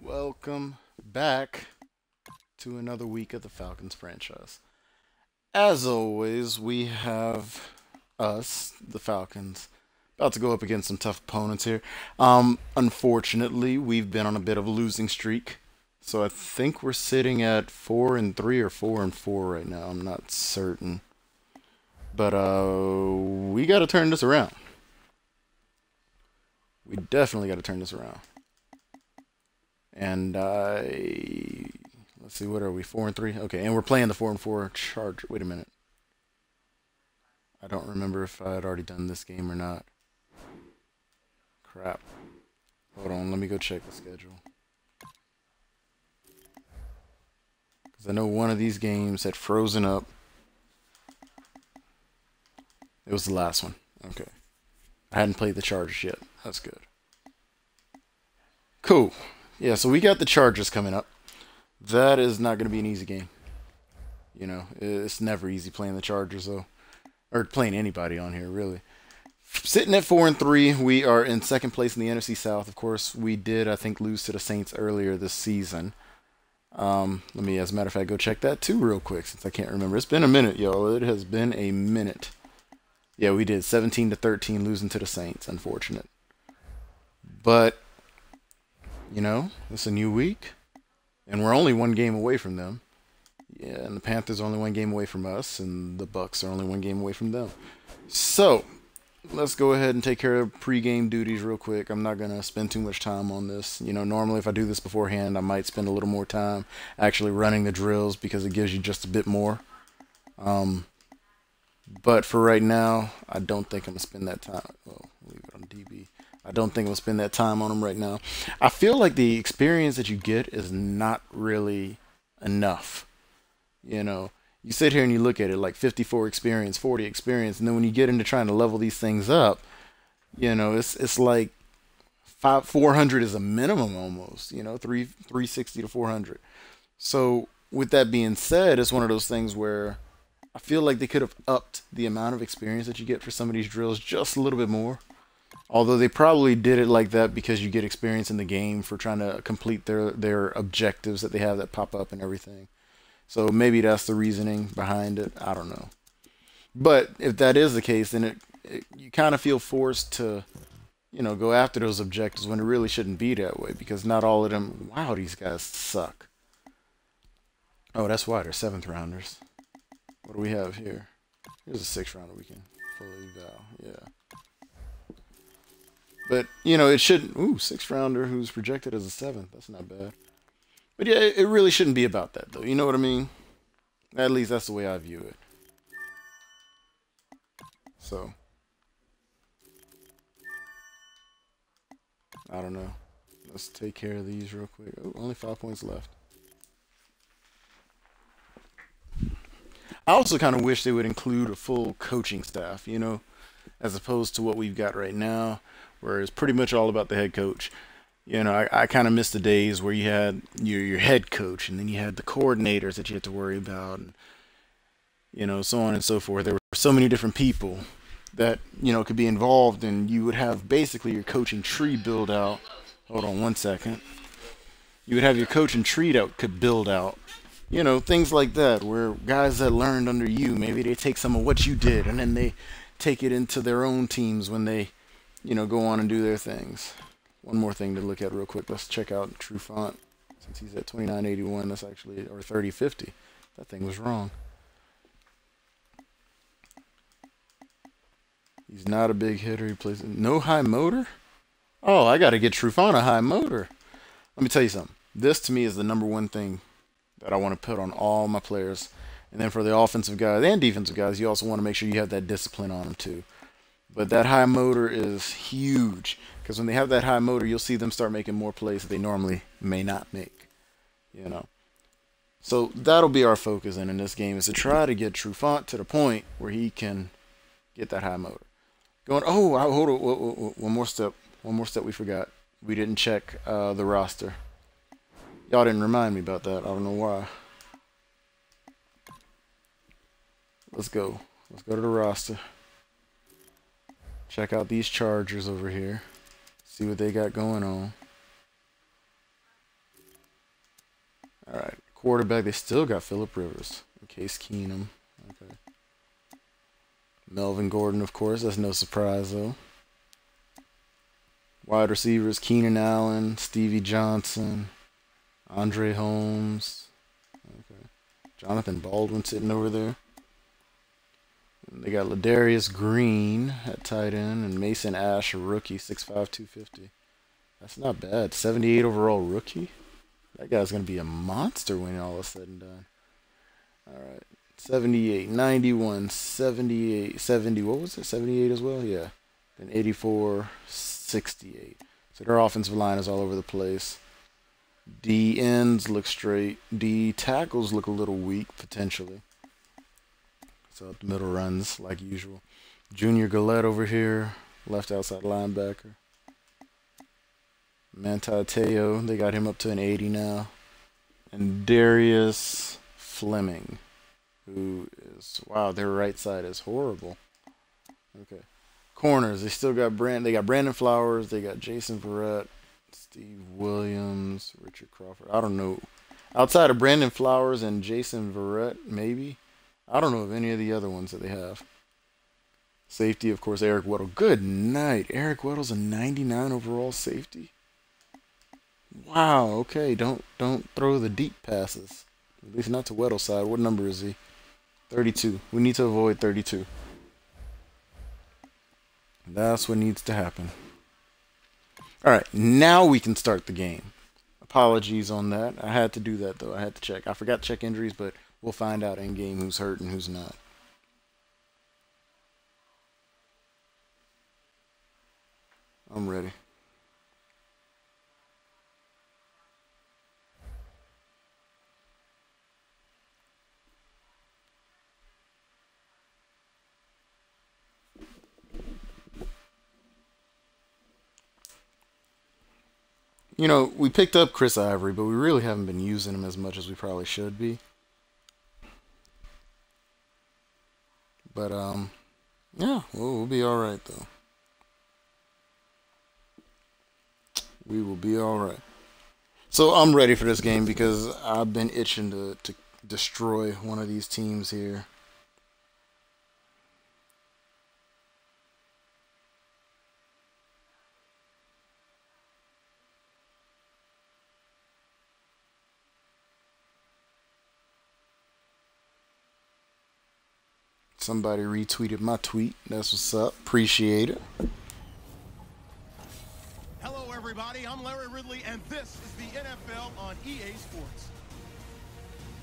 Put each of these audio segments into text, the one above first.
Welcome back to another week of the Falcons franchise. As always, we have us, the Falcons, about to go up against some tough opponents here. Unfortunately, we've been on a bit of a losing streak, so I think we're sitting at 4-3 or 4-4 right now. I'm not certain, but we got to turn this around. We definitely got to turn this around. And let's see, what are we? 4-3. Okay, and we're playing the 4-4 charge. Wait a minute. I don't remember if I had already done this game or not. Crap. Hold on, let me go check the schedule. Because I know one of these games had frozen up. It was the last one. Okay. I hadn't played the Chargers yet. That's good. Cool. Yeah, so we got the Chargers coming up. That is not going to be an easy game. You know, it's never easy playing the Chargers, though. Or playing anybody on here, really. Sitting at 4-3, we are in second place in the NFC South. Of course, we did, I think, lose to the Saints earlier this season. Let me, as a matter of fact, go check that too real quick, since I can't remember. It's been a minute, y'all. It has been a minute. Yeah, we did 17-13, losing to the Saints. Unfortunate. But, you know, it's a new week, and we're only one game away from them. Yeah, and the Panthers are only one game away from us, and the Bucks are only one game away from them. So, let's go ahead and take care of pre-game duties real quick. I'm not going to spend too much time on this. You know, normally if I do this beforehand, I might spend a little more time actually running the drills because it gives you just a bit more. But for right now, I don't think I'm going to spend that time. Well, leave it on DB. I don't think I'm going to spend that time on them right now. I feel like the experience that you get is not really enough. You know, you sit here and you look at it like 54 experience, 40 experience, and then when you get into trying to level these things up, you know, it's like 400 is a minimum almost, you know, 360 to 400. So with that being said, it's one of those things where I feel like they could have upped the amount of experience that you get for some of these drills just a little bit more. Although they probably did it like that because you get experience in the game for trying to complete their objectives that they have that pop up and everything. So maybe that's the reasoning behind it. I don't know. But if that is the case, then you kind of feel forced to, you know, go after those objectives when it really shouldn't be that way because not all of them. Wow, these guys suck. Oh, that's why they're seventh rounders. What do we have here? Here's a sixth rounder we can fully eval. Yeah. But, you know, it shouldn't. Ooh, sixth rounder who's projected as a seventh. That's not bad. But yeah, it really shouldn't be about that, though. You know what I mean? At least that's the way I view it. So, I don't know. Let's take care of these real quick. Oh, only 5 points left. I also kind of wish they would include a full coaching staff, you know, as opposed to what we've got right now, where it's pretty much all about the head coach. You know, I kind of miss the days where you had your head coach and then you had the coordinators that you had to worry about, and, you know, so on and so forth. There were so many different people that, you know, could be involved, and you would have basically your coaching tree build out. Hold on one second. You would have your coaching tree that could build out. You know, things like that, where guys that learned under you, maybe they take some of what you did and then they take it into their own teams when they, you know, go on and do their things. One more thing to look at real quick. Let's check out True Font. Since he's at 2981, that's actually, or 3050. That thing was wrong. He's not a big hitter. He plays no high motor. Oh, I got to get True Font a high motor. Let me tell you something. This to me is the number one thing that I want to put on all my players. And then for the offensive guys and defensive guys, you also want to make sure you have that discipline on them too. But that high motor is huge because when they have that high motor, you'll see them start making more plays that they normally may not make. You know, so that'll be our focus in this game, is to try to get Trufant to the point where he can get that high motor. Going, oh, hold on, one more step. One more step we forgot. We didn't check the roster. Y'all didn't remind me about that. I don't know why. Let's go. Let's go to the roster. Check out these Chargers over here. See what they got going on. All right, quarterback. They still got Phillip Rivers. Case Keenum. Okay. Melvin Gordon, of course. That's no surprise though. Wide receivers: Keenan Allen, Stevie Johnson, Andre Holmes. Okay. Jonathan Baldwin sitting over there. And they got Ladarius Green at tight end and Mason Ash, a rookie, 6'5", 250. That's not bad. 78 overall rookie. That guy's going to be a monster when all is said and done. All right. 78, 91, 78, 70. What was it? 78 as well? Yeah. Then 84, 68. So their offensive line is all over the place. D ends look straight. D tackles look a little weak, potentially. So up the middle runs, like usual. Junior Gillette over here, left outside linebacker. Manti Teo, they got him up to an 80 now. And Darius Fleming, who is, wow, their right side is horrible. Okay. Corners, they still got they got Brandon Flowers, they got Jason Verrett, Steve Williams, Richard Crawford. I don't know. Outside of Brandon Flowers and Jason Verrett, maybe. I don't know of any of the other ones that they have. Safety, of course, Eric Weddle. Good night. Eric Weddle's a 99 overall safety. Wow, okay. Don't throw the deep passes. At least not to Weddle's side. What number is he? 32. We need to avoid 32. That's what needs to happen. Alright, now we can start the game. Apologies on that. I had to do that, though. I had to check. I forgot to check injuries, but we'll find out in game who's hurt and who's not. I'm ready. You know, we picked up Chris Ivory, but we really haven't been using him as much as we probably should be. But, yeah, we'll be alright, though. We will be alright. So, I'm ready for this game because I've been itching to destroy one of these teams here. Somebody retweeted my tweet. That's what's up. Appreciate it. Hello, everybody. I'm Larry Ridley, and this is the NFL on EA Sports.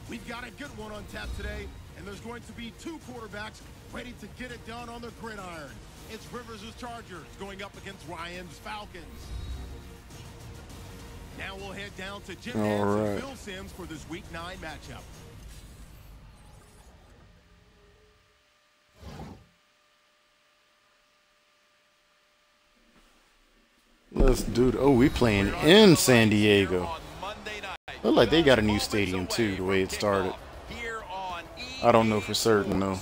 We've got a good one on tap today, and there's going to be two quarterbacks ready to get it done on the gridiron. It's Rivers' Chargers going up against Ryan's Falcons. Now we'll head down to Jim Nantz and Bill Sims for this Week 9 matchup. Let's do it. Oh, we playing in San Diego. Look like they got a new stadium too, the way it started. I don't know for certain though.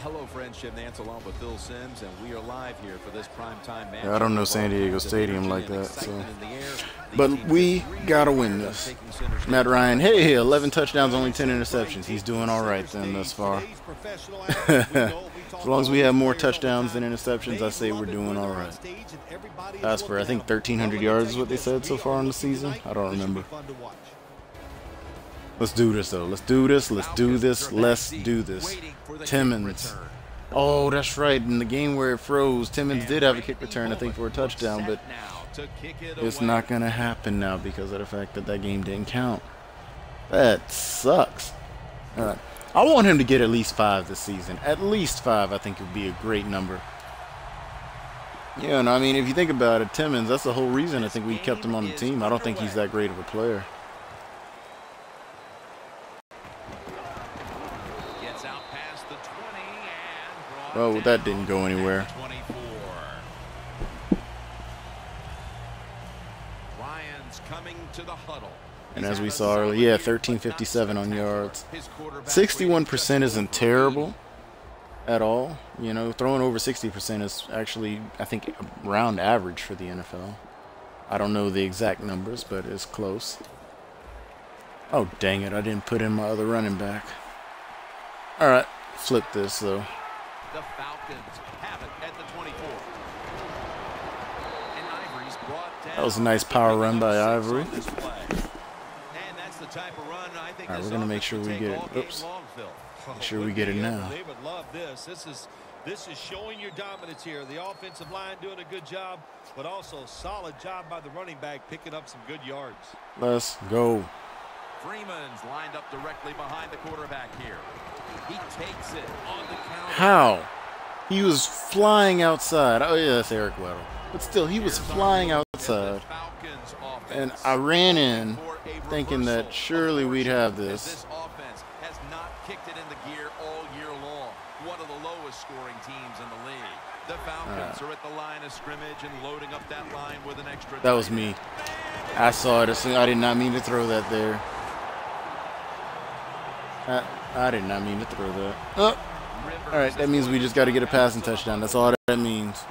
Hello, friends. Jim Nantz along with Phil Sims, and we are live here for this primetime match. Yeah, I don't know San Diego Stadium like that, so. But we gotta win this. Matt Ryan, hey, 11 touchdowns, only 10 interceptions. He's doing all right then thus far. As long as we have more touchdowns than interceptions, I say we're doing all right. As for, I think 1,300 yards is what they said so far in the season. I don't remember. Let's do this, though. Let's do this. Let's do this. Let's do this. Timmons. Oh, that's right. In the game where it froze, Timmons did have a kick return, I think, for a touchdown, but it's not going to happen now because of the fact that that game didn't count. That sucks. All right. I want him to get at least 5 this season. At least 5, I think, would be a great number. Yeah, and I mean, if you think about it, Timmons, that's the whole reason I think we kept him on the team. I don't think he's that great of a player. Oh, that didn't go anywhere. Ryan's coming to the huddle. And as we saw earlier, yeah, 1357 on yards. 61% isn't terrible at all. You know, throwing over 60% is actually, I think, around average for the NFL. I don't know the exact numbers, but it's close. Oh, dang it. I didn't put in my other running back. All right. Flip this, though. The Falcons have it at the 24. And Ivory's brought down. That was a nice power run by Ivory. And that's the type of run I think. All right, we're gonna make sure we get it. Oops. Make sure we get it now. They would love this. This is showing your dominance here. The offensive line doing a good job, but also solid job by the running back picking up some good yards. Let's go. Freeman's lined up directly behind the quarterback here. He takes it on the counter. How? He was flying outside. Oh, yeah, that's Eric Weddle. But still, he was flying outside. And I ran in thinking that surely we'd have this. This offense has not kicked it into gear all year long. One of the lowest scoring teams in the league. The Falcons are at the line of scrimmage and loading up that line with an extra. That was me. I saw it. I did not mean to throw that there. I did not mean to throw that. Oh. All right, that means we just got to get a passing touchdown. That's all that means.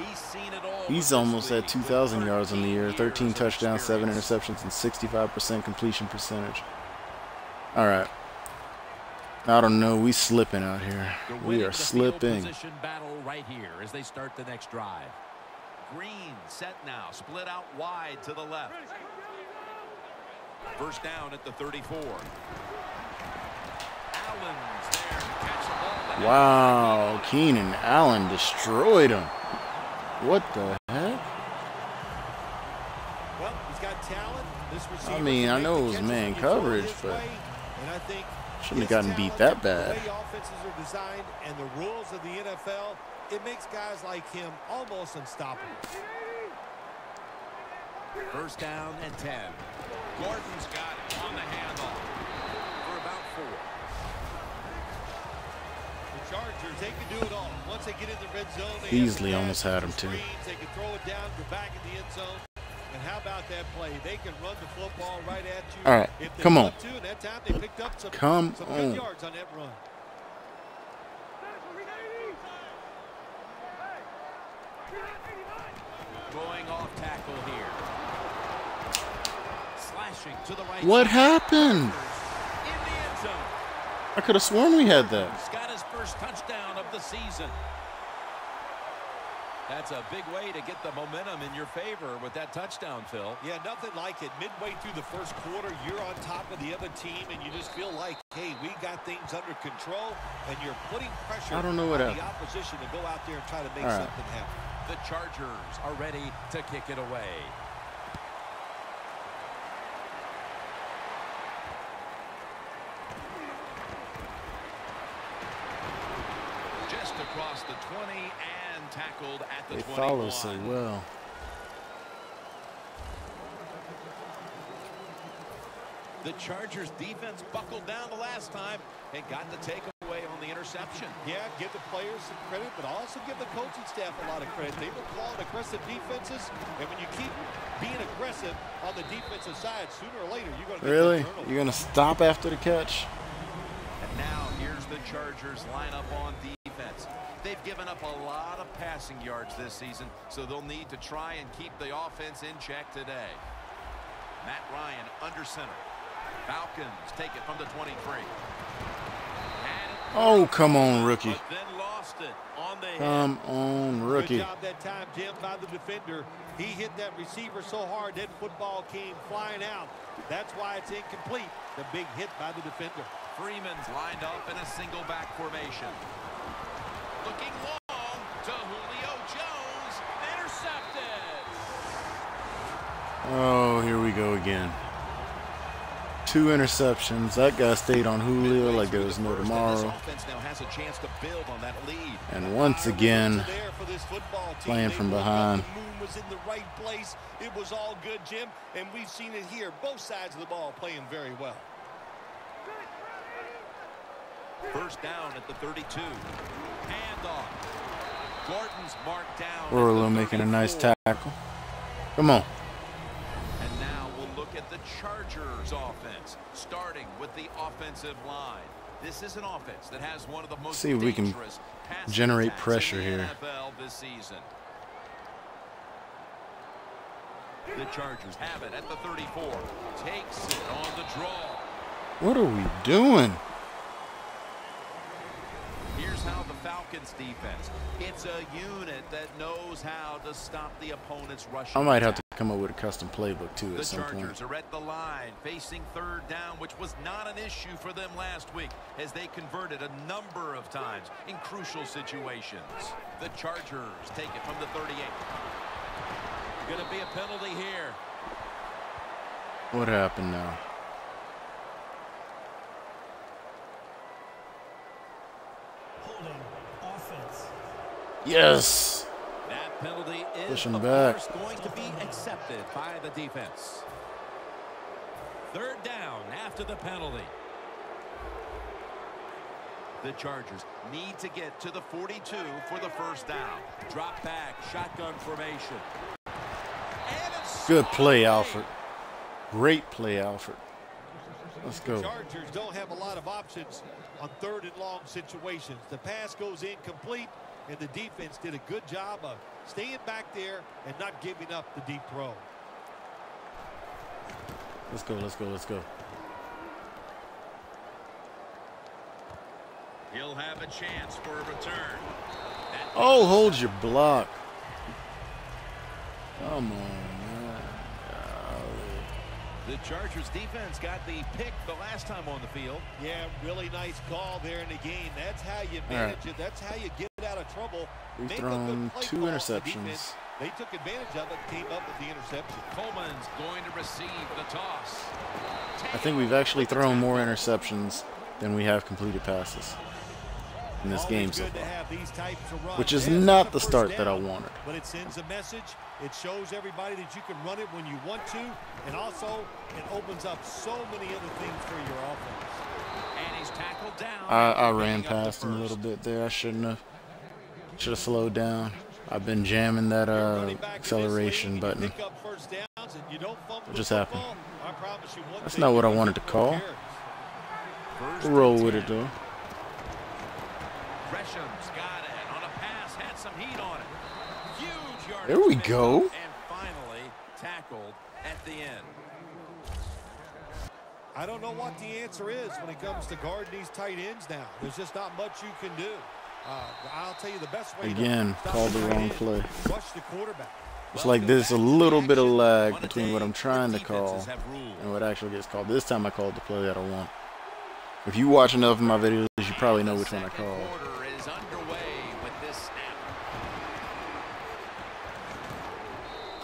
He's almost at 2,000 yards on the year. 13 touchdowns, 7 interceptions, and 65% completion percentage. All right. I don't know. We slipping out here. We are slipping. Battle right here as they start the next drive. Green set now, split out wide to the left. First down at the 34. Allen's there to catch the ball. Wow, Keenan Allen destroyed him. What the heck? Well, he's got talent. This receiver I mean, I know it was man coverage, but shouldn't have gotten beat that bad. The way offenses are designed and the rules of the NFL, it makes guys like him almost unstoppable. First down and 10. Gordon's got it on the handoff for about 4. The Chargers, they can do it all. Once they get in the red zone, they Beasley almost had him too. They can throw it down, go back in the end zone. And how about that play? They can run the football right at you. All right, come on. And that time they picked up some Come good on. yards on that run. Going off tackle here. Slashing to the right. What happened? In the end zone. I could have sworn we had that. He's got his first touchdown of the season. That's a big way to get the momentum in your favor with that touchdown, Phil. Yeah, nothing like it. Midway through the first quarter, you're on top of the other team, and you just feel like, hey, we got things under control, and you're putting pressure I don't know what on happened. the opposition to go out there and try to make All right. something happen. The Chargers are ready to kick it away. Just across the 20 and tackled at the They 21. follow so well. The Chargers defense buckled down the last time and got the takeaway on the interception. Yeah, give the players some credit, but also give the coaching staff a lot of credit. They've been calling aggressive defenses, and when you keep being aggressive on the defensive side, sooner or later you're going to Really? get that turnover. You're going to stop after the catch? And now here's the Chargers lineup on defense. They've given up a lot of passing yards this season, so they'll need to try and keep the offense in check today. Matt Ryan under center. Falcons take it from the 23. Oh, come on, rookie. But then lost it on the Come head. on, rookie. Good job that time, Jim, by the defender. He hit that receiver so hard that football came flying out. That's why it's incomplete. The big hit by the defender. Freeman's lined up in a single back formation. Looking long to Julio Jones. Intercepted. Oh, here we go again. 2 interceptions. That guy stayed on Julio like there was no tomorrow. Offense now has a chance to build on that lead. And once again, playing from behind. The moon was in the right place. It was all good, Jim, and we've seen it here. Both sides of the ball playing very well. First down at the 32. Handoff. Gordon's marked down. Orlo making a nice tackle. Come on. And now we'll look at the Chargers offense, starting with the offensive line. This is an offense that has one of the most See if we can dangerous passing generate attacks pressure in the here. NFL this season. The Chargers have it at the 34. Takes it on the draw. What are we doing? Here's how the Falcons defense. It's a unit that knows how to stop the opponent's rushing. I might have to come up with a custom playbook too The at some Chargers point. are at the line, facing third down, which was not an issue for them last week, as they converted a number of times in crucial situations. The Chargers take it from the 38. Going to be a penalty here. What happened now? Holding offense. Yes. That penalty is, Pushing of back. course, going to be accepted by the defense. Third down after the penalty. The Chargers need to get to the 42 for the first down. Drop back, shotgun formation. And it's Good play, Alfred. Great play, Alfred. Let's The go. Chargers don't have a lot of options on third and long situations. The pass goes incomplete, and the defense did a good job of staying back there and not giving up the deep throw. Let's go. Let's go. Let's go. He'll have a chance for a return. Oh, hold your block. Come on, man. The Chargers defense got the pick the last time on the field. Yeah, really nice call there in the game. That's how you manage it. That's how you get out of trouble. We've Make a thrown good play 2 call. The interceptions. defense, they took advantage of it, came up with the interception. Coleman's going to receive the toss. I think we've actually thrown more interceptions than we have completed passes in this game Always so good to far. have these types of runs. Which is Yeah, it's not a the first start that I down, wanted. But it sends a message. It shows everybody that you can run it when you want to, and also it opens up so many other things for your offense. And he's tackled down. I after ran picking up the past him a little first. bit there. I shouldn't have. Should have slowed down. I've been jamming that Running back in this acceleration league, button. you pick up first downs and you don't fumble What just the happened? football, I promise you one That's thing, not what I you're wanted to gonna get more call. carries. First We'll roll and with 10. it though. Gresham's got it on a pass, had some heat on it. Huge yardage. There we picked go. up And finally tackled at the end. I don't know what the answer is when it comes to guarding these tight ends now. There's just not much you can do. I'll tell you the best way Again, to stop called the tight wrong end, play. rush the quarterback. It's like there's a little bit of lag On a between day what I'm trying to where call defenses have ruled. and what actually gets called. This time I called the play that I want. If you watch enough of my videos, you probably know which one I Second called. quarter is underway with this snap.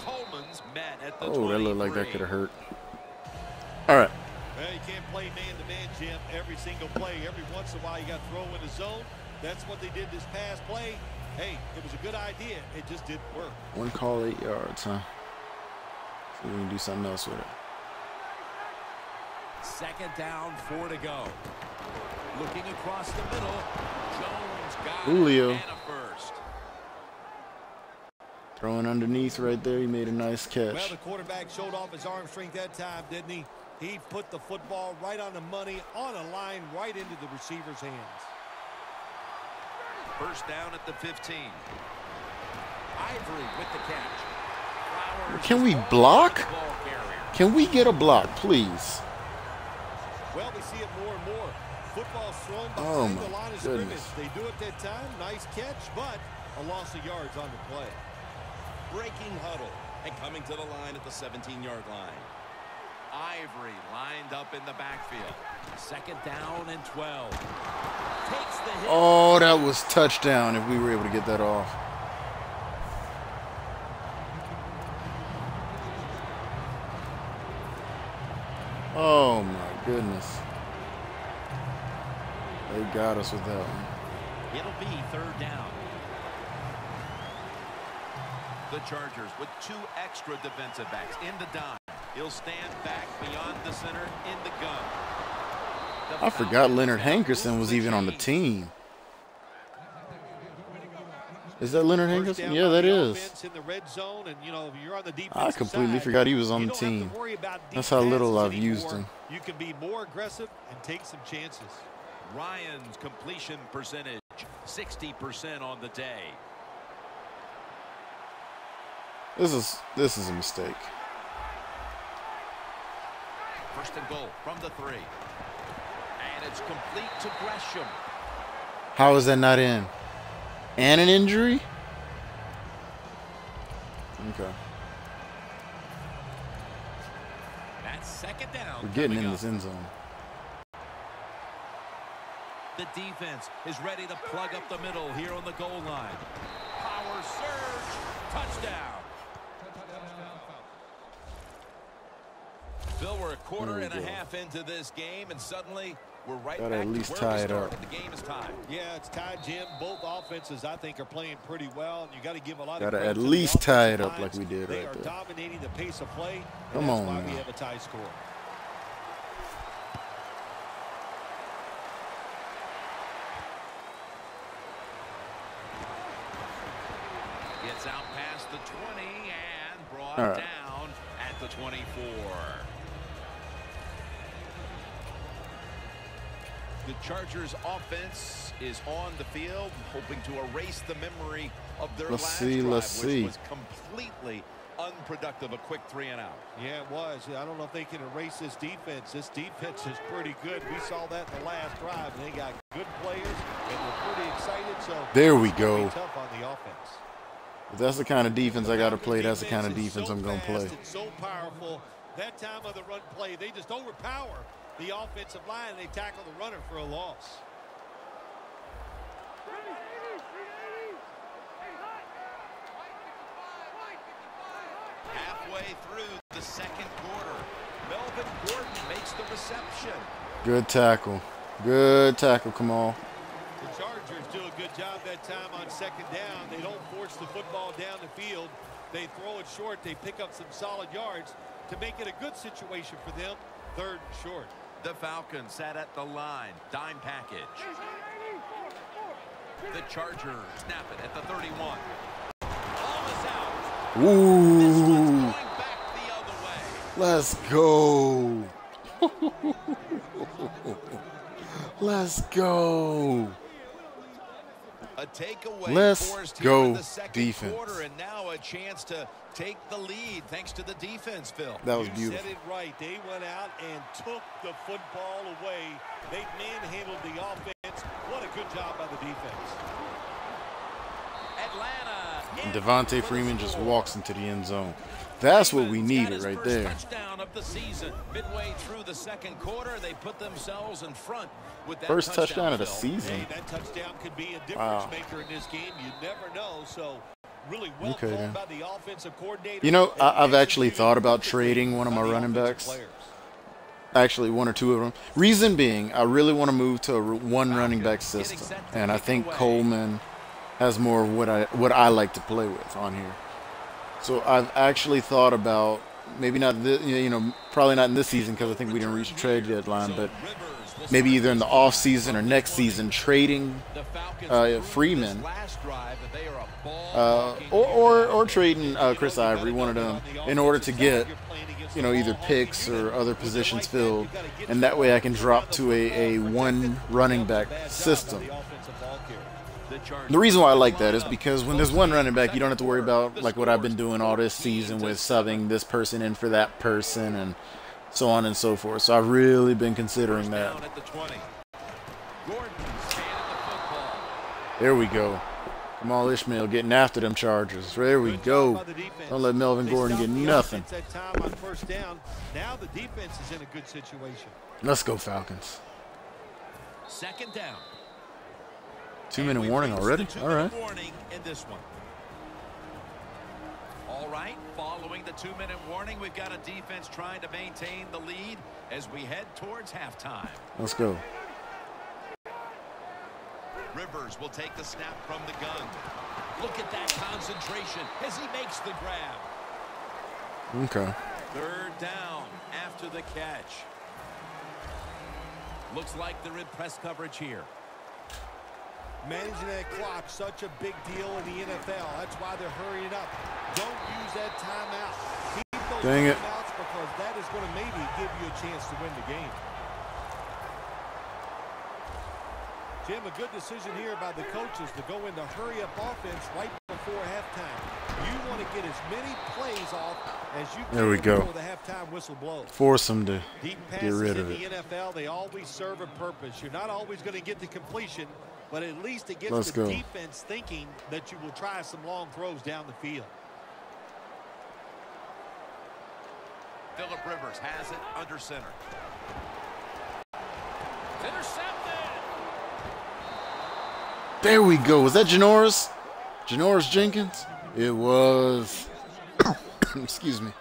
Coleman's met at the Oh, that looked like that 23. could have hurt. All right. Well, you can't play man-to-man, Jim, every single play. Every once in a while, you got to throw in the zone. That's what they did this past play. Hey, it was a good idea. It just didn't work. One call, 8 yards, huh? See if we can do something else with it. Second down, 4 to go. Looking across the middle. Jones got Julio. it and a first. Throwing underneath right there. He made a nice Well, catch. the quarterback showed off his arm strength that time, didn't he? He put the football right on the money, on a line, right into the receiver's hands. First down at the 15. Ivory with the catch. Flowers Can we is all block? over the ball carrier. Can we get a block, please? Well, we see it more and more. Football's thrown Oh, behind my the line of goodness. scrimmage. They do it that time. Nice catch, but a loss of yards on the play. Breaking huddle and coming to the line at the 17-yard line. Ivory lined up in the backfield. Second down and 12. Takes the hit. Oh, that was touchdown if we were able to get that off. Oh, my goodness. They got us with that one. It'll be third down. The Chargers with 2 extra defensive backs in the dime. He'll stand back beyond the center in the gun. The I forgot Falcons Leonard have Hankerson moved was even on the chains. team. Is that Leonard First Hankerson? down Yeah, by that the is. offense in the red zone, and you know, if you're on the I defensive completely side, forgot he was on you the don't have team. to worry about deep That's how little passes I've used anymore. him. You can be more aggressive and take some chances. Ryan's completion percentage, 60% on the day. This is a mistake. First and goal from the 3. And it's complete to Gresham. How is that not in? And an injury? Okay. That's second down. We're getting coming in up. this end zone. The defense is ready to plug up the middle here on the goal line. Power surge. Touchdown. Phil, we're a quarter and a half into this game, and suddenly we're right Gotta back at to least where tie we it started. up. The game is tied. Yeah, it's tied, Jim. Both offenses, I think, are playing pretty well, and you got to give a lot of Gotta credit at to the least tie it offensive up like lines. we did They right are there. dominating the pace of play, and Come that's on why now. we have a tie score. Gets out past the 20 and brought All right. down at the 24. The Chargers offense is on the field, hoping to erase the memory of their Let's last see, drive, let's which see. was completely unproductive, a quick 3 and out. Yeah, it was. I don't know if they can erase this defense. This defense is pretty good. We saw that in the last drive, and they got good players, and we're pretty excited. So There we it's gonna go. be tough on the offense. If that's the kind of defense I got to play, that's the kind of Defense is defense so I'm going to play. fast and so powerful. That time of the run play, they just overpower the offensive line, and they tackle the runner for a loss. Halfway through the second quarter, Melvin Gordon makes the reception. Good tackle. Good tackle, Kamal. The Chargers do a good job that time on second down. They don't force the football down the field. They throw it short. They pick up some solid yards to make it a good situation for them. Third and short. The Falcons sat at the line. Dime package. The Chargers snap it at the 31. Ball is out. This one's Ooh. going back the other way. Let's go. Let's go. A takeaway Let's forced go, here in the second defense. quarter, and now a chance to take the lead thanks to the defense, Phil. That was You beautiful. said it right. They went out and took the football away. They manhandled the offense. What a good job by the defense. Atlanta. And in Devontae for Freeman the just score. walks into the end zone. That's what we Freeman's got needed his right first there. Touchdown of the season. Midway through the second quarter, they put themselves in front with that First touchdown of the Phil. season. Hey, that touchdown could be a difference Wow. maker in this game. You never know. So really well Okay, called then. by the offensive coordinator. You know, and I've actually executed thought about perfectly trading one of by my the running offensive backs. players. Actually, one or two of them. Reason being, I really want to move to a one running back system, and I think Coleman has more of what I like to play with on here. So I've actually thought about maybe not this, probably not in this season because I think we didn't reach the trade deadline, but maybe either in the off season or next season trading The Falcons Freeman, last drive, that they are a ball or trading Chris Ivory, one of them, in order to get either picks or other positions filled, and that way I can drop to a one running back system. The reason why I like that is because when there's one running back, you don't have to worry about like what I've been doing all this season with subbing this person in for that person and so on and so forth. So I've really been considering that. down at the 20. Gordon standing the football. There we go. Jamal Ishmael getting after them Chargers. There we go. Don't let Melvin Gordon get nothing. That time on first down. Now the defense is in a good situation. Let's go Falcons. Second down. 2-minute warning already? All right. Warning in this one. All right, following the 2-minute warning, we've got a defense trying to maintain the lead as we head towards halftime. Let's go. Rivers will take the snap from the gun. Look at that concentration as he makes the grab. Okay. Third down after the catch. Looks like they're in press coverage here. Managing that clock, such a big deal in the NFL. That's why they're hurrying up. Don't use that timeout. Keep those Dang it. timeouts because that is going to maybe give you a chance to win the game. Jim, a good decision here by the coaches to go into hurry-up offense right before halftime. You want to get as many plays off as you can There we go. before the halftime whistle blows. Force them to Deep get passes rid in of the it. NFL, they always serve a purpose. You're not always going to get the completion, but at least it gets Let's the go. defense thinking that you will try some long throws down the field. Phillip Rivers has it under center. It's intercepted. There we go. Was that Janoris? Janoris Jenkins? It was. Excuse me.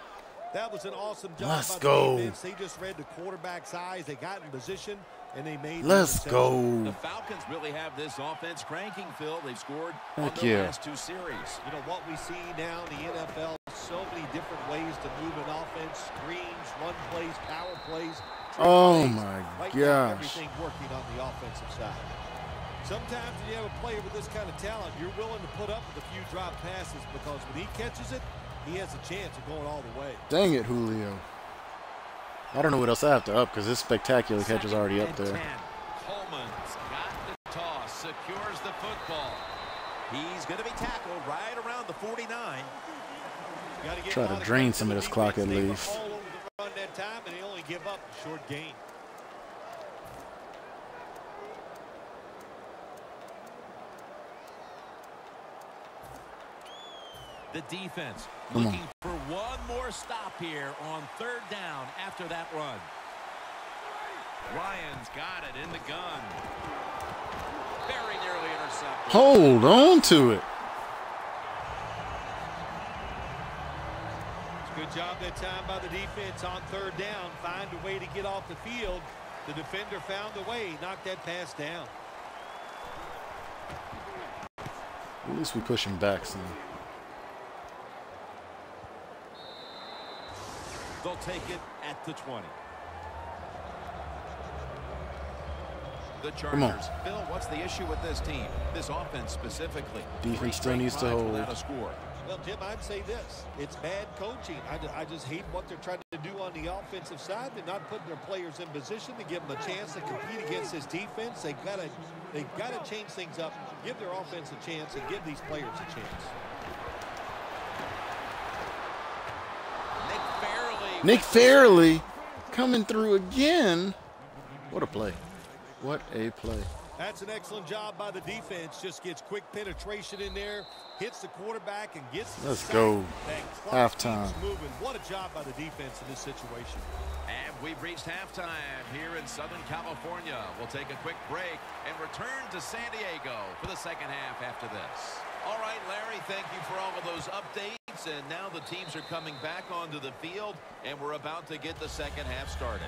That was an awesome job Let's by go. the defense. They just read the quarterback's eyes. They got in position, and they made the Let's interception. The go. Falcons really have this offense cranking, Phil. They've scored on Heck their yeah. last 2 series. You know, what we see now in the NFL, so many different ways to move an offense, screens, run plays, power plays. trick Oh plays. my Right now, gosh. everything working on the offensive side. Sometimes when you have a player with this kind of talent, you're willing to put up with a few drop passes because when he catches it, he has a chance of going all the way. Dang it, Julio. I don't know what else I have to up because this spectacular catch is already up there. Coleman's got the toss, secures the football. He's going to be tackled right around the 49. Gotta get Try a to lot of drain credit some to of the this clock defense. at They were least. all over the run that time, and they only give up a short gain. The defense Come looking on. for one more stop here on 3rd down after that run. Ryan's got it in the gun. Very nearly intercepted. Hold on to it. Good job that time by the defense on 3rd down. Find a way to get off the field. The defender found a way. Knocked that pass down. At least we push him back some. They'll take it at the 20. The Come on. Chargers. Bill, what's the issue with this team? This offense specifically. Defense 3 still needs to straight drives hold. without a score. Well, Jim, I'd say this. It's bad coaching. I just hate what they're trying to do on the offensive side. They're not putting their players in position to give them a chance to compete against this defense. They've got to change things up, give their offense a chance, and give these players a chance. Nick Fairley coming through again. What a play. What a play. That's an excellent job by the defense. Just gets quick penetration in there, hits the quarterback, and gets the Let's sack. go. That clock Halftime. keeps moving. What a job by the defense in this situation. And we've reached halftime here in Southern California. We'll take a quick break and return to San Diego for the second half after this. All right, Larry, thank you for all of those updates. And now the teams are coming back onto the field, and we're about to get the second half started.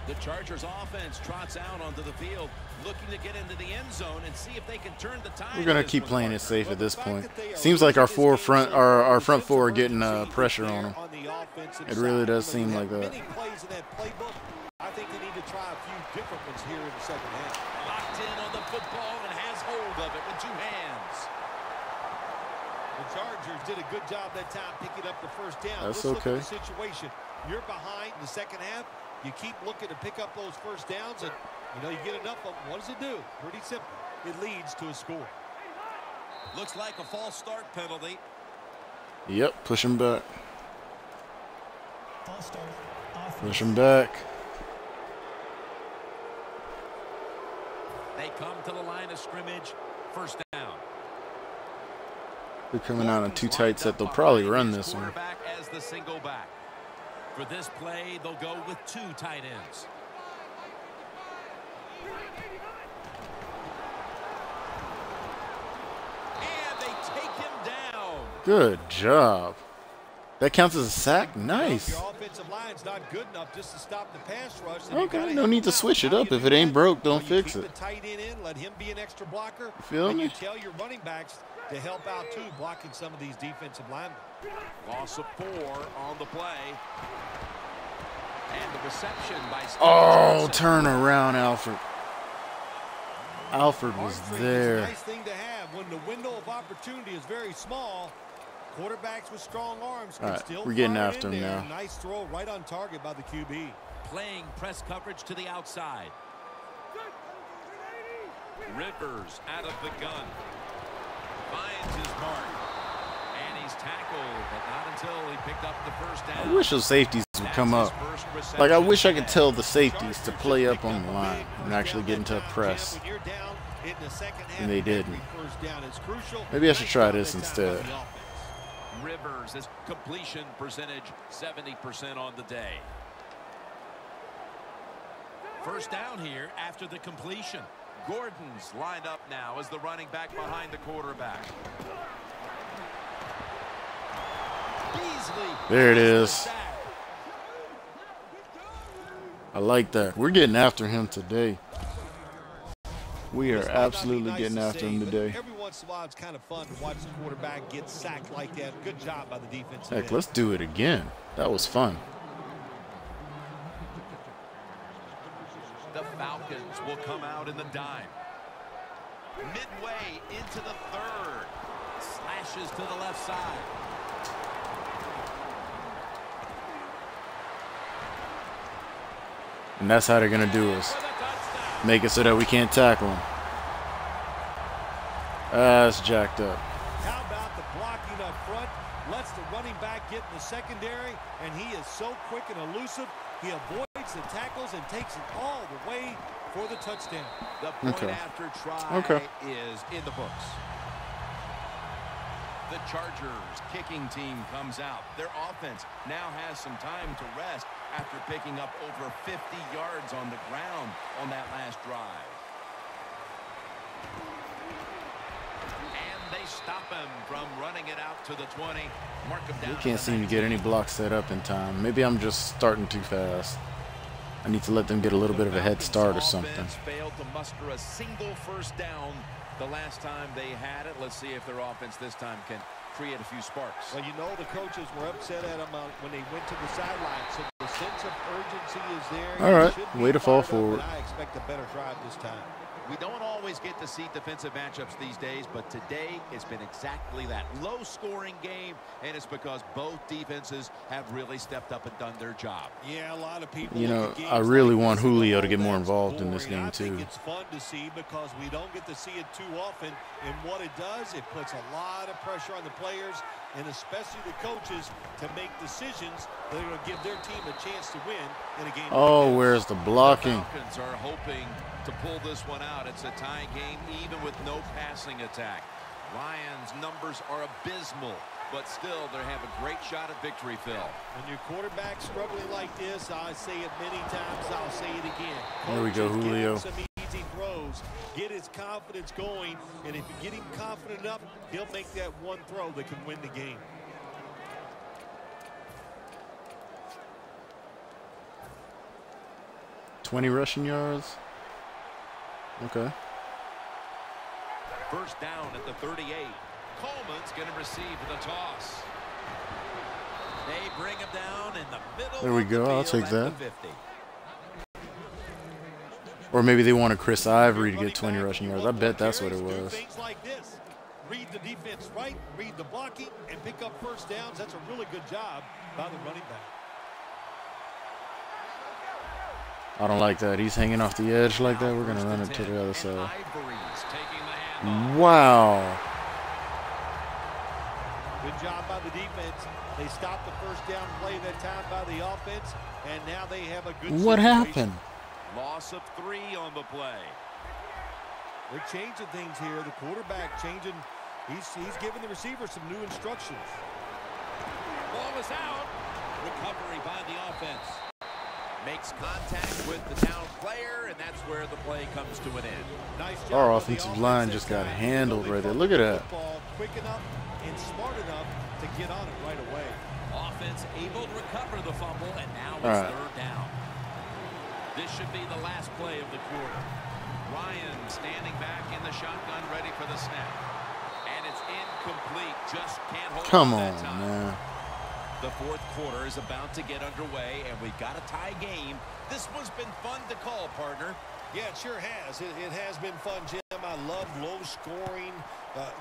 The Chargers offense trots out onto the field, looking to get into the end zone and see if they can turn the tide. We're gonna keep playing it safe at this point. Seems like our front four are getting pressure on them. It really does seem like that. Many plays in that playbook. I think they need to try a few different ones here in the second half. Locked in on the football and has hold of it with 2 hands. The Chargers did a good job that time picking up the first down. That's Let's okay. Look at the situation. You're behind in the second half. You keep looking to pick up those first downs, and you get enough of them. What does it do? Pretty simple. It leads to a score. Looks like a false start penalty. Yep, push him back. False start. Offense. Push him back. They come to the line of scrimmage. First down. They're coming out on 2 tight set. They'll probably run this one. Quarterback as the single back. For this play, they'll go with 2 tight ends. And they take him down. Good job. That counts as a sack? Nice. Your offensive line's not good enough just to stop the pass rush. Then you Okay, gotta no help need to him out. switch it How up. you If do it ain't that? broke, don't Well, you fix keep it. the tight end in, let him be an extra blocker. feel and me? You tell your running backs to help out too, blocking some of these defensive linemen. Loss of 4 on the play. And the reception by Steve Oh, Johnson. turn around, Alfred. Alfred was Arm strength is a there. nice thing to have when the window of opportunity is very small. Quarterbacks with strong arms can All right, still we're getting fire after in him there. now. Nice throw right on target by the QB. Playing press coverage to the outside. Rivers out of the gun. Finds his mark. And he's tackled, but not until he picked up the first down. I wish those safeties would come up. Like, I wish I could tell the safeties to play up on the line and actually get into a press. And they didn't. Maybe I should try this instead. Rivers, his completion percentage 70% on the day. First down here after the completion. Gordon's lined up now as the running back behind the quarterback. Beasley. There it is. I like that. We're getting after him today. We are absolutely getting after him today. Every once in a while, it's kind of fun to watch the quarterback get sacked like that. Good job by the defense. Heck, let's do it again. That was fun. The Falcons will come out in the dime. Midway into the third. Slashes to the left side. And that's how they're going to do us. Make it so that we can't tackle him. That's jacked up. How about the blocking up front? Lets the running back get in the secondary, and he is so quick and elusive. He avoids the tackles and takes it all the way for the touchdown. The point after try is in the books. The Chargers kicking team comes out. Their offense now has some time to rest after picking up over 50 yards on the ground on that last drive. And they stop him from running it out to the 20. Mark him down. We can't seem to get any blocks set up in time. Maybe I'm just starting too fast. I need to let them get a little bit of a head start or something. Failed to muster a single first down the last time they had it. Let's see if their offense this time can create a few sparks. Well, you know the coaches were upset at him when they went to the sideline, so the sense of urgency is there. All right, way to fall forward. I expect a better drive this time. We don't always get to see defensive matchups these days, but today it's been exactly that. Low-scoring game, and it's because both defenses have really stepped up and done their job. Yeah, a lot of people. You know, I really want Julio to get more involved in this game, too. I think it's fun to see because we don't get to see it too often, and what it does, it puts a lot of pressure on the players and especially the coaches to make decisions that are going to give their team a chance to win in a game. Oh, where's the blocking? The Falcons are hoping to pull this one out. It's a tie game even with no passing attack. Lions' numbers are abysmal, but still they have a great shot at victory, Phil. When your quarterback's struggling like this, I say it many times, I'll say it again. There we go, Julio. Some easy throws, get his confidence going, and if you get him confident enough, he'll make that one throw that can win the game. $20 rushing yards. Okay. First down at the 38. Coleman's going to receive the toss. They bring him down in the middle. There we go. I'll take that. 50. Or maybe they wanted Chris Ivory to get 20 rushing yards. I bet that's what it was. Things like this. Read the defense right, read the blocking, and pick up first downs. That's a really good job by the running back. I don't like that. He's hanging off the edge like that. We're going to run it to the other side. Wow. Good job by the defense. They stopped the first down play that time by the offense, and now they have a good What situation. happened? Loss of 3 on the play. They're changing things here. The quarterback changing. He's giving the receiver some new instructions. Ball is out. Recovery by the offense. Makes contact with the down player, and that's where the play comes to an end. Nice job. Our offensive line just got handled right there. Look at that. Quick enough and smart enough to get on it right away. Offense able to recover the fumble, and now it's third down. This should be the last play of the quarter. Ryan standing back in the shotgun, ready for the snap. And it's incomplete. Just can't hold Come on on, that time. man. The fourth quarter is about to get underway, and we've got a tie game. This one's been fun to call, partner. Yeah, it sure has. It has been fun, Jim. I love low-scoring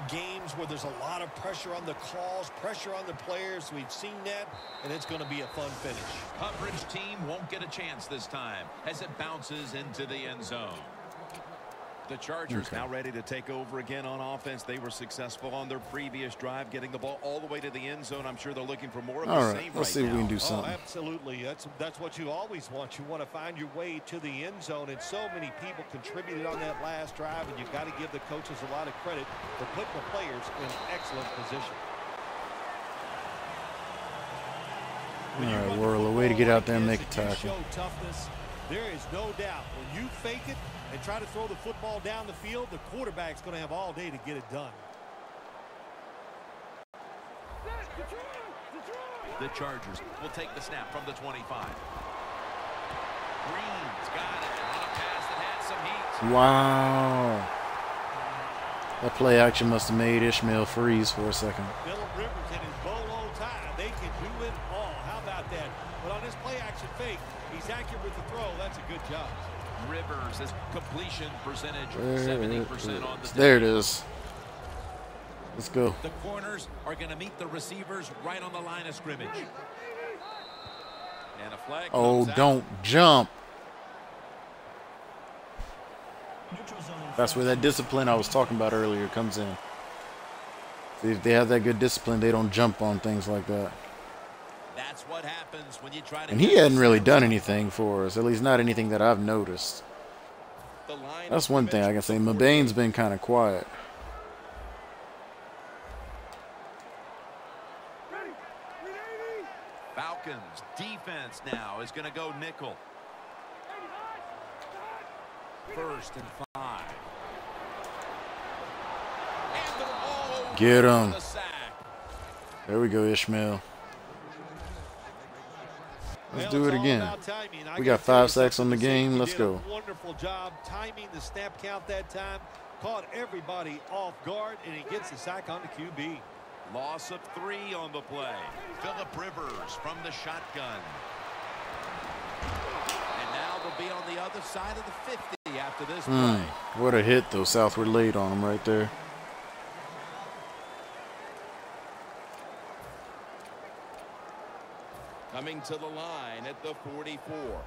games where there's a lot of pressure on the calls, pressure on the players. We've seen that, and it's going to be a fun finish. Coverage team won't get a chance this time as it bounces into the end zone. The Chargers now ready to take over again on offense. They were successful on their previous drive, getting the ball all the way to the end zone. I'm sure they're looking for more of the same. Let's see if we can do something. Oh, absolutely. That's what you always want. You want to find your way to the end zone, and so many people contributed on that last drive, and you've got to give the coaches a lot of credit for putting the players in excellent position. All right, Whirl, a way to get out there and make a tackle. Show toughness. There is no doubt when you fake it and try to throw the football down the field, the quarterback's going to have all day to get it done. The Chargers will take the snap from the 25. Green's got it on a pass that had some heat. Wow. That play action must have made Ishmael freeze for a second. Phillip Rivers and his bolo tie, they can do it all. How about that? But on this play action fake, he's accurate with the throw. That's a good job. Rivers' his completion percentage 70% on the day. There it is. Let's go. The corners are going to meet the receivers right on the line of scrimmage. And a flag. Oh, don't jump. That's where that discipline I was talking about earlier comes in. See, if they have that good discipline, they don't jump on things like that. That's what happens when you try to. And he hadn't really done anything for us, at least not anything that I've noticed. That's one thing I can say. Mabane's been kind of quiet. Falcons defense now is going to go nickel. 1st and 5. And they're all over Get him. the sack. There we go, Ishmael. Let's do it again. We got 5 sacks on the game. Let's go. Wonderful job timing the snap count that time. Caught everybody off guard, and he gets the sack on the QB. Loss of 3 on the play. Phillip Rivers from the shotgun. And now they'll be on the other side of the 50 after this play. What a hit, though. Southward laid on him right there. Coming to the line at the 44.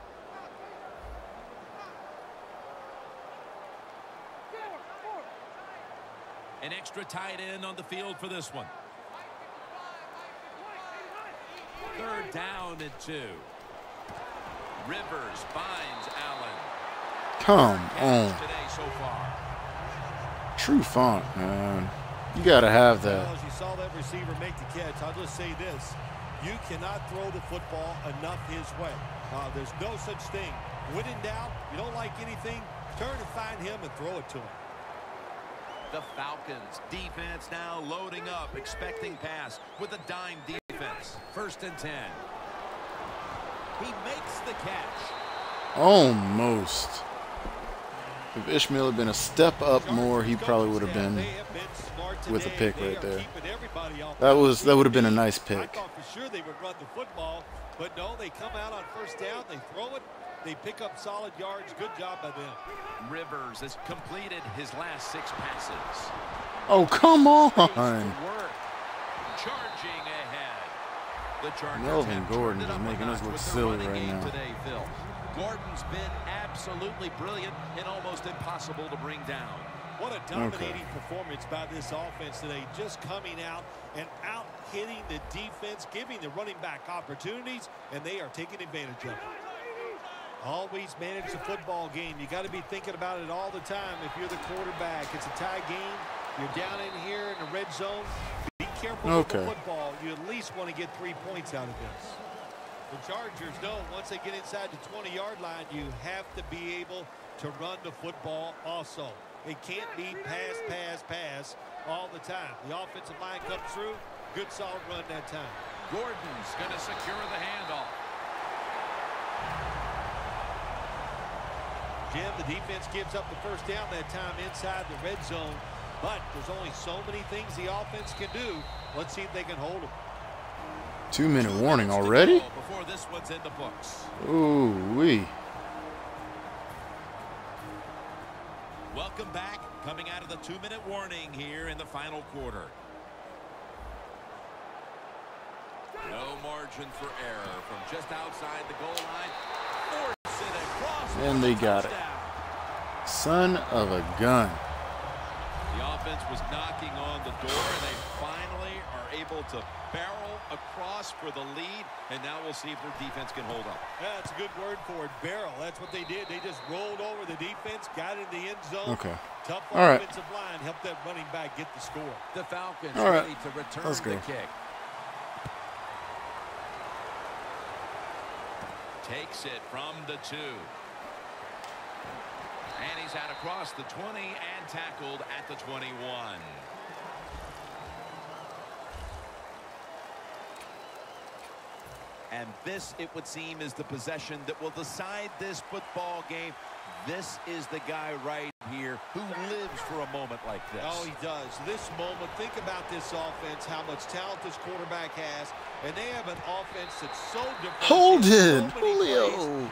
An extra tight end on the field for this one. 3rd down and 2. Rivers finds Allen. Come on. Today so far. True font, man. You got to have that. Well, as you saw that receiver make the catch, I'll just say this. You cannot throw the football enough his way. There's no such thing. When in doubt, you don't like anything, turn and find him and throw it to him. The Falcons defense now loading up, expecting pass with a dime defense. 1st and 10. He makes the catch. Almost. If Ishmael had been a step up more, he probably would have been with a pick right there. That would have been a nice pick. I thought for sure they would run the football, but no, they come out on 1st down, they throw it, they pick up solid yards. Good job by them. Rivers has completed his last 6 passes. Oh, come on. Charging ahead. The Chargers Melvin have Gordon turned it is up a making us notch look with their silly running right game now. Today, Phil. Gordon's been absolutely brilliant and almost impossible to bring down. What a dominating performance by this offense today. Just coming out and out-hitting the defense, giving the running back opportunities, and they are taking advantage of it. Always manage the football game. You got to be thinking about it all the time. If you're the quarterback, it's a tie game. You're down in here in the red zone. Be careful with the football. You at least want to get 3 points out of this. The Chargers know once they get inside the 20-yard line, you have to be able to run the football also. It can't be pass, pass, pass all the time. The offensive line comes through. Good, solid run that time. Gordon's going to secure the handoff. Jim, the defense gives up the 1st down that time inside the red zone. But there's only so many things the offense can do. Let's see if they can hold them. 2-minute warning already? Before this one's in the books. Ooh-wee. Welcome back. Coming out of the 2-minute warning here in the final quarter. No margin for error from just outside the goal line. Force it across. And they got it. Son of a gun. The offense was knocking on the door, and they finally are able to barrel across for the lead, and now we'll see if their defense can hold up. That's a good word for it, barrel. That's what they did. They just rolled over the defense, got in the end zone. Okay. Tough All right. offensive line helped that running back get the score. The Falcons All right. ready to return Let's the go. kick. Takes it from the 2. And he's out across the 20 and tackled at the 21. And this, it would seem, is the possession that will decide this football game. This is the guy right here who lives for a moment like this. Oh, he does. This moment, think about this offense, how much talent this quarterback has, and they have an offense that's so different. Hold it, so many Julio. plays.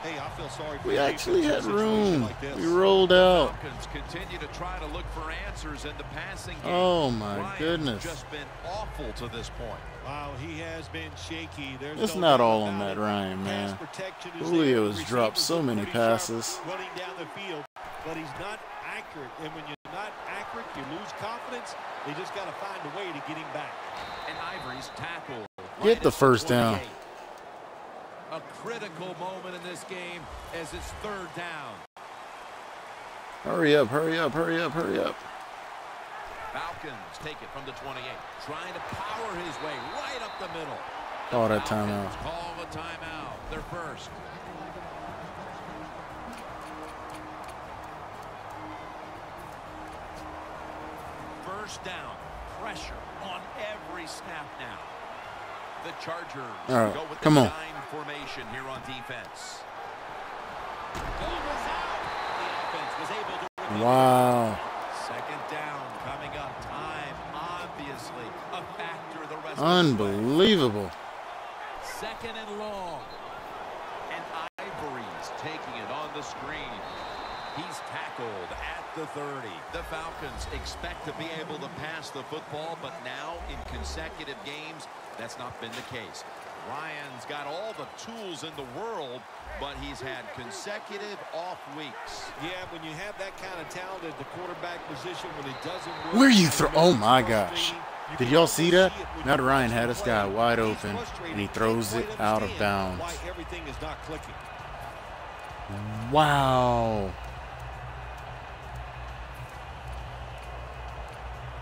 Hey, I feel sorry for We the actually defense had in a situation room. like this. We rolled out. Falcons continue to try to look for answers in the passing game. Oh, my Ryan's goodness. just been awful to this point. Wow, he has been shaky. There's It's no not doubt all on about Matt it. Ryan, Pass man. protection is Julio there. has Receivers dropped so look many pretty sharp passes. running down the field, but he's not accurate. And when you're not accurate, you lose confidence. They just got to find a way to get him back. And Ivory's tackle. Get the first down. A critical moment in this game as it's 3rd down. Hurry up, hurry up, hurry up, hurry up. Falcons take it from the 28. Trying to power his way right up the middle. Call that Falcons timeout. call the timeout. Their first. First down. Pressure on every snap now. The Chargers All right, go with come the on. 9 formation here on defense. Ball was out. The offense was able to recover. Wow. 2nd down coming up. Time, obviously, a factor the rest of the Unbelievable. way. 2nd and long. And Ivory's taking it on the screen. He's tackled at the 30. The Falcons expect to be able to pass the football, but now in consecutive games, that's not been the case. Ryan's got all the tools in the world, but he's had consecutive off weeks. Yeah, when you have that kind of talent at the quarterback position, when it doesn't work. Where you it throw? makes Oh it my gosh. frustrating. You Did can y'all see almost that? see it when Matt you Ryan watch had him this play. guy wide He's open, frustrated. and he Can't throws quite it out of understand bounds. Why everything is not clicking. Wow.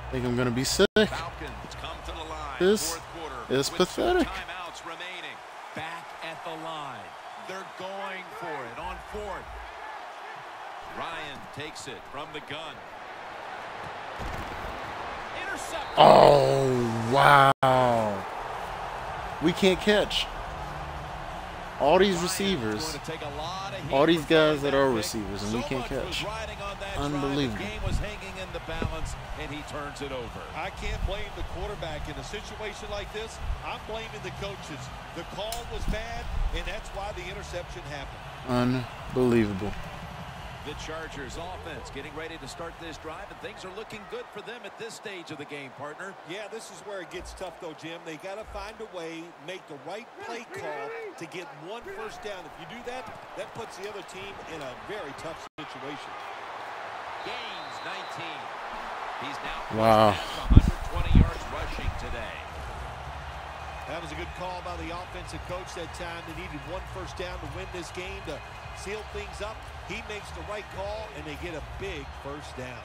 I think I'm going to be sick. Falcons come to the line. This 4th quarter is with pathetic. 2 timeouts remaining. Back at the line. They're going for it on 4th. Ryan takes it from the gun. Intercepted. Oh, wow. We can't catch. All these receivers, all these guys that are receivers, and we can't catch. Unbelievable. The game was hanging in the balance, and he turns it over. I can't blame the quarterback in a situation like this. I'm blaming the coaches. The call was bad, and that's why the interception happened. Unbelievable. The Chargers offense getting ready to start this drive, and things are looking good for them at this stage of the game, partner. Yeah, this is where it gets tough, though, Jim. They got to find a way, make the right play call to get 1 first down. If you do that, that puts the other team in a very tough situation. Gains 19. He's now Wow. 120 yards rushing today. That was a good call by the offensive coach that time. They needed 1 first down to win this game to seal things up. He makes the right call, and they get a big first down.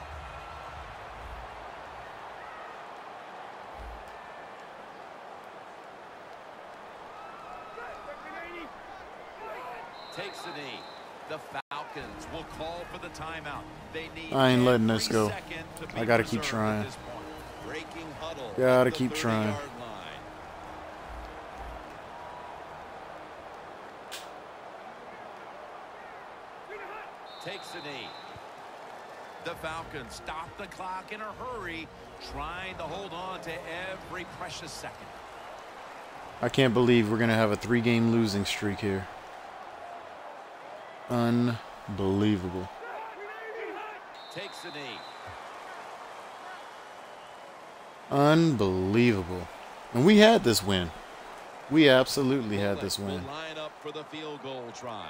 Takes the knee. The Falcons will call for the timeout. They need I ain't letting every this go. second to be I gotta keep preserved trying. at this point. Breaking huddle. Gotta at the keep trying. 30-yard line. Takes the knee. The Falcons stop the clock in a hurry, trying to hold on to every precious second. I can't believe we're going to have a 3-game losing streak here. Unbelievable. Takes the knee. Unbelievable. And we had this win. We absolutely had this win. Will line up for the field goal try.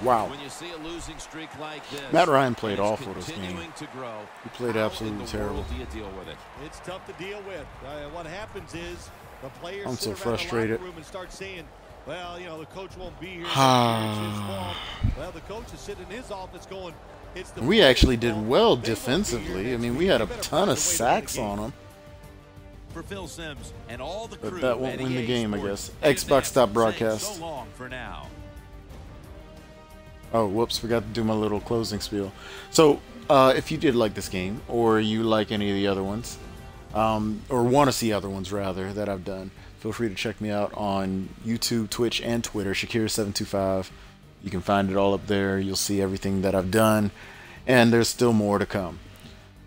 Wow. When you see a losing streak like this, Matt Ryan played and it's awful this game. continuing to grow, He played how absolutely in the terrible. world do you deal with it? It's tough to deal with. What happens is the players I'm so sit around the frustrated. locker room and start saying, well, you know, the coach won't be here. It's his fault. Well, the coach is sitting in his office going, it's the We players' actually did fault. well They won't be here defensively. I next mean, week. we had a You better ton find of a way to win sacks the game. on them. For Phil Simms and all the But crew that won't at win the EA game, I Sports, guess. Xbox saying stop broadcast. So long for now. Oh, whoops, forgot to do my little closing spiel. So, if you did like this game, or you like any of the other ones, or want to see other ones, rather, that I've done, feel free to check me out on YouTube, Twitch, and Twitter, Shakir725. You can find it all up there. You'll see everything that I've done, and there's still more to come.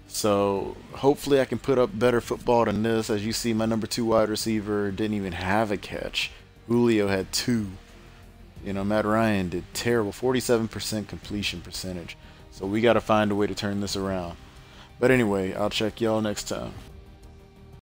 So, hopefully I can put up better football than this. As you see, my number 2 wide receiver didn't even have a catch. Julio had 2. You know, Matt Ryan did terrible, 47% completion percentage. So we got to find a way to turn this around. But anyway, I'll check y'all next time.